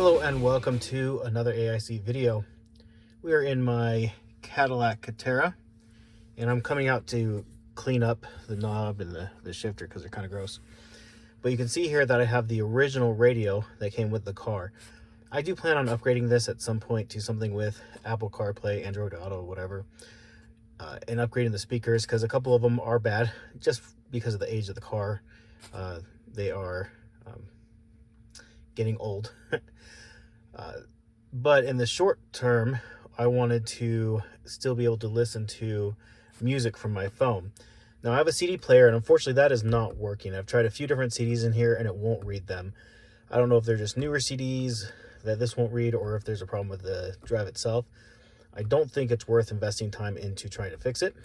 Hello and welcome to another AIC video. We are in my Cadillac Catera and I'm coming out to clean up the knob and the shifter because they're kind of gross. But you can see here that I have the original radio that came with the car. I do plan on upgrading this at some point to something with Apple CarPlay, Android Auto, whatever, and upgrading the speakers because a couple of them are bad just because of the age of the car. They are getting old. But in the short term, I wanted to still be able to listen to music from my phone. Now I have a CD player and unfortunately that is not working. I've tried a few different CDs in here and it won't read them. I don't know if they're just newer CDs that this won't read or if there's a problem with the drive itself. I don't think it's worth investing time into trying to fix it.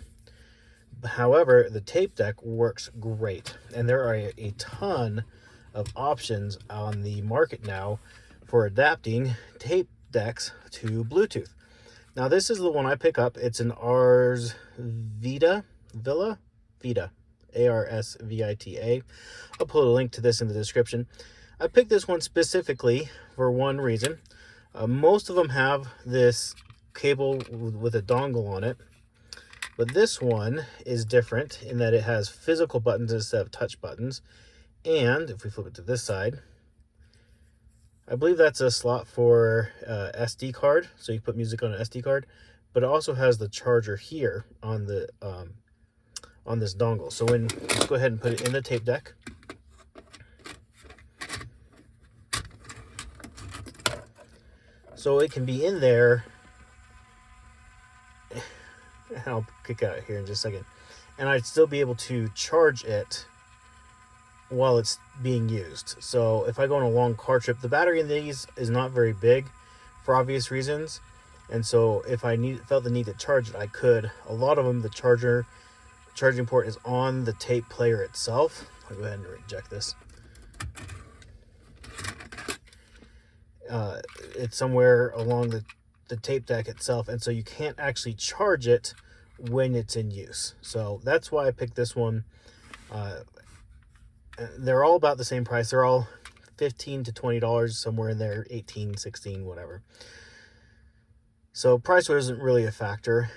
However, the tape deck works great and there are a ton of options on the market now for adapting tape decks to Bluetooth. Now this is the one I pick up. It's an Ars Vita, A-R-S-V-I-T-A. I'll put a link to this in the description. I picked this one specifically for one reason. Most of them have this cable with a dongle on it, but this one is different in that it has physical buttons instead of touch buttons. And if we flip it to this side, I believe that's a slot for SD card, so you put music on an SD card, but it also has the charger here on the on this dongle. So let's go ahead and put it in the tape deck. So it can be in there. I'll kick out here in just a second, and I'd still be able to charge it while it's being used. So if I go on a long car trip, the battery in these is not very big for obvious reasons, and so if I felt the need to charge it, I could. A lot of them, the charging port is on the tape player itself. I'll go ahead and reject this. It's somewhere along the tape deck itself, and so you can't actually charge it when it's in use. So that's why I picked this one. They're all about the same price. They're all $15 to $20, somewhere in there, 18, 16, whatever. So price wasn't really a factor.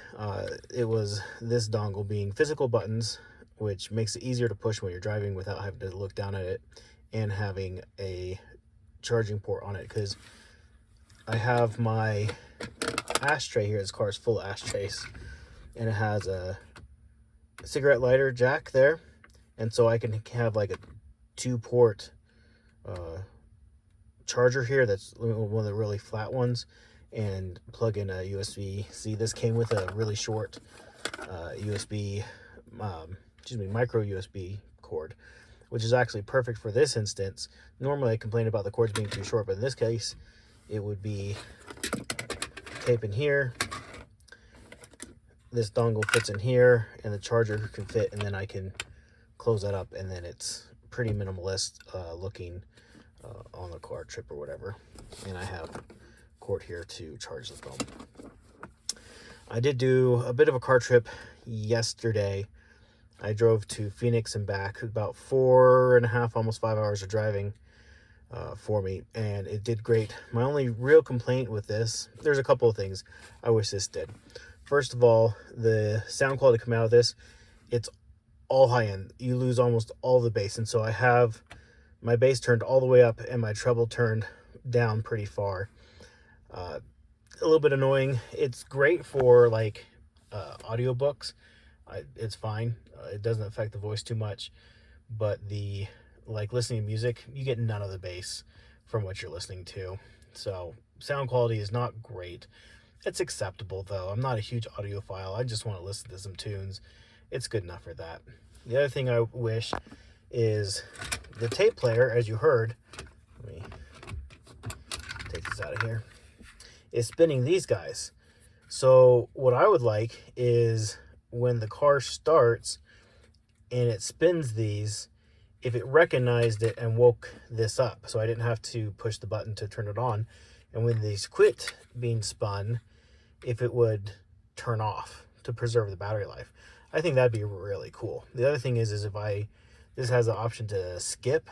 It was this dongle being physical buttons, which makes it easier to push when you're driving without having to look down at it, and having a charging port on it, because I have my ashtray here. This car is full of ashtrays, and it has a cigarette lighter jack there. And so I can have like a 2-port charger here. That's one of the really flat ones, and plug in a USB-C. This came with a really short micro USB cord, which is actually perfect for this instance. Normally I complain about the cords being too short, but in this case, it would be tape in here. This dongle fits in here, and the charger can fit, and then I can close that up, and then it's pretty minimalist looking on the car trip or whatever. And I have cord here to charge the phone. I did do a bit of a car trip yesterday. I drove to Phoenix and back, about 4.5, almost 5 hours of driving for me, and it did great. My only real complaint with this, there's a couple of things I wish this did. First of all, the sound quality coming out of this, it's all high end. You lose almost all the bass, and so I have my bass turned all the way up and my treble turned down pretty far. A little bit annoying. It's great for like audiobooks. It's fine. It doesn't affect the voice too much, but listening to music, you get none of the bass from what you're listening to. So sound quality is not great. It's acceptable though. I'm not a huge audiophile. I just want to listen to some tunes. It's good enough for that. The other thing I wish is the tape player, as you heard, let me take this out of here, is spinning these guys. So what I would like is when the car starts and it spins these, if it recognized it and woke this up, so I didn't have to push the button to turn it on, and when these quit being spun, if it would turn off to preserve the battery life. I think that'd be really cool. The other thing is if this has the option to skip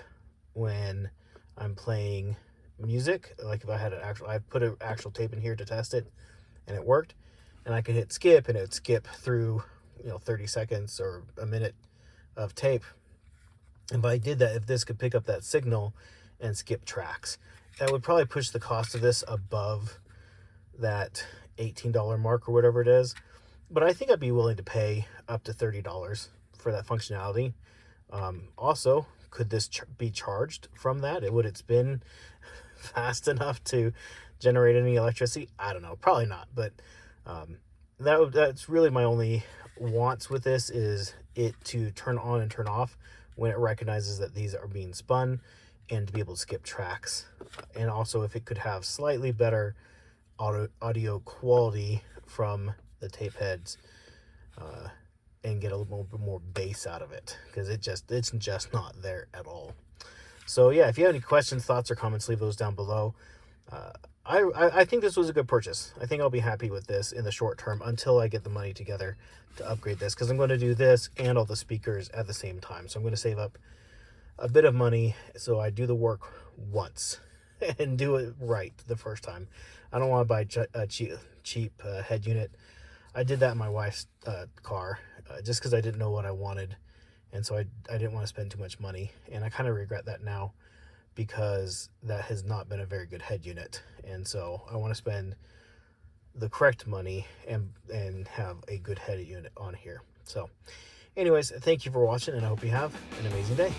when I'm playing music. Like if I had I put an actual tape in here to test it, and it worked, and I could hit skip, and it would skip through, 30 seconds or a minute of tape. And if I did that, if this could pick up that signal and skip tracks, that would probably push the cost of this above that $18 mark or whatever it is. But I think I'd be willing to pay up to $30 for that functionality. Also, could this be charged from that? Would it spin fast enough to generate any electricity? I don't know, probably not. But that's really my only wants with this, is it to turn on and turn off when it recognizes that these are being spun, and to be able to skip tracks. And also if it could have slightly better audio quality from the tape heads, and get a little bit more bass out of it, because it's just not there at all. So yeah, if you have any questions, thoughts, or comments, leave those down below. I think this was a good purchase. I think I'll be happy with this in the short term until I get the money together to upgrade this, because I'm going to do this and all the speakers at the same time. So I'm going to save up a bit of money so I do the work once and do it right the first time. I don't want to buy a cheap head unit. I did that in my wife's car just because I didn't know what I wanted, and so I didn't want to spend too much money, and I kind of regret that now, because that has not been a very good head unit. And so I want to spend the correct money and have a good head unit on here. So anyways, thank you for watching, and I hope you have an amazing day.